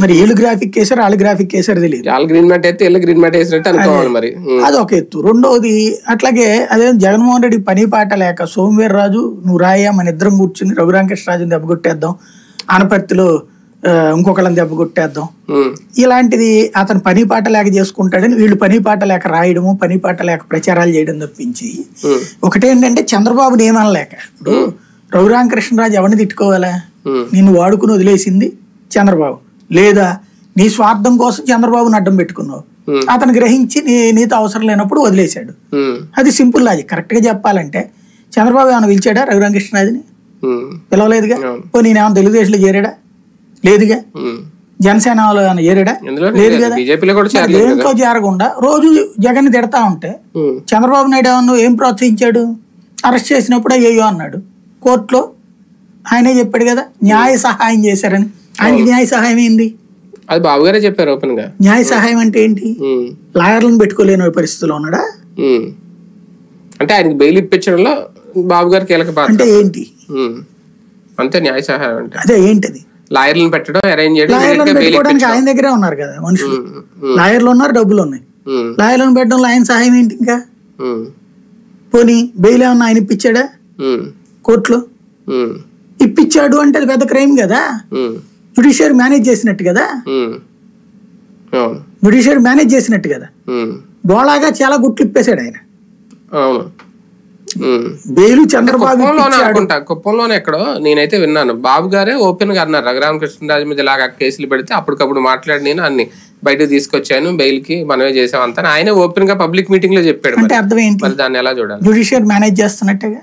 మరి వీళ్ళు గ్రాఫిక్ వేసారు వాళ్ళు గ్రాఫిక్ వేసారు తెలియదు. గ్రీన్ మ్యాట్ అయితే గ్రీన్ మ్యాట్ వేసినట్టు అనుకోవాలి మరి. అది ఒక ఎత్తు. రెండోది అట్లాగే అదే జగన్మోహన్ రెడ్డి పని పాట లేక సోమవీర్రాజు నువ్వు రాయ్యా మన ఇద్దరం కూర్చుని రఘురామకృష్ణరాజుని దెబ్బ కొట్టేద్దాం, ఆనపర్తిలో ఇంకొకళ్ళని దెబ్బ కొట్టేద్దాం, ఇలాంటిది అతను పని పాట లేక చేసుకుంటాడని వీళ్ళు పని పాట లేక రాయడము పని పాట లేక ప్రచారాలు చేయడం తప్పించి ఒకటేంటంటే చంద్రబాబుని ఏమనలేక ఇప్పుడు రఘురామకృష్ణరాజు ఎవరిని తిట్టుకోవాలా? నిన్ను వాడుకుని వదిలేసింది చంద్రబాబు, లేదా నీ స్వార్థం కోసం చంద్రబాబుని అడ్డం పెట్టుకున్నావు, అతను గ్రహించి నీతో అవసరం లేనప్పుడు వదిలేశాడు. అది సింపుల్ లాజిక్. కరెక్ట్ గా చెప్పాలంటే చంద్రబాబు ఏమైనా పిలిచాడా రఘురామకృష్ణరాజుని? పిలవలేదుగా. ఓ నేనేమన్నా తెలుగుదేశంలో చేరాడా? లేదుగా. జనసేనలో ఏమైనా చేరాడా? లేదు కదా. దేంట్లో చేరకుండా రోజు జగన్ తిడతా ఉంటే చంద్రబాబు నాయుడు ఏమన్నా ఏం ప్రోత్సహించాడు? అరెస్ట్ చేసినప్పుడు అయ్యో అన్నాడు. కోర్టులో ఆయనే చెప్పాడు కదా న్యాయ సహాయం చేశారని. ఆయనకి న్యాయ సహాయం ఏంది? అది బాబు గారే చెప్పారు ఓపెన్ గా. న్యాయ సహాయం అంటే ఏంటి? లాయర్లను పెట్టుకోలేని పరిస్థితిలో ఉన్నాడా? అంటే ఆయనకి బెయిల్ ఇప్పించడంలో బాబు గారు కీలక పాత్ర అంటే ఏంటి? అంతే న్యాయ సహాయం అంటే అదే ఏంటది? లాయర్లను పెట్టడం, అరేంజ్ చేయడం. ఆయన దగ్గరే ఉన్నారు కదా మనుషులు, లాయర్లు ఉన్నారు, డబ్బులు ఉన్నాయి. లాయర్లను పెట్టడంలో ఆయన సహాయం ఏంటి? ఇంకా పోనీ బెయిల్ ఏమన్నా ఆయన ఇప్పించాడా? కోర్టులో ఇప్పించాడు అంటే అది పెద్ద క్రైమ్ కదా. జ్యుడిషియరీ మేనేజ్ చేసినట్టు కదా. జ్యుడిషియరీ మేనేజ్ చేసినట్టు కదా. బోళాగా చాలా గుట్లు ఇప్పేశాడు ఆయన. బెయిల్ చంద్రబాబు కుప్పంలోనే ఎక్కడో నేనైతే విన్నాను. బాబు గారే ఓపెన్ గా అన్నారు రఘురామకృష్ణరాజు మీద ఇలాగా కేసులు పెడితే అప్పటికప్పుడు మాట్లాడి నేను అన్ని బయటకు తీసుకొచ్చాను, బెయిల్ కి మనమే చేసాం అంతా ఆయనే ఓపెన్ గా పబ్లిక్ మీటింగ్ లో చెప్పాడు. అంటే అర్థం ఏంటి? దాన్ని ఎలా చూడాలి? జ్యుడిషియరీ మేనేజ్ చేస్తున్నట్టుగా.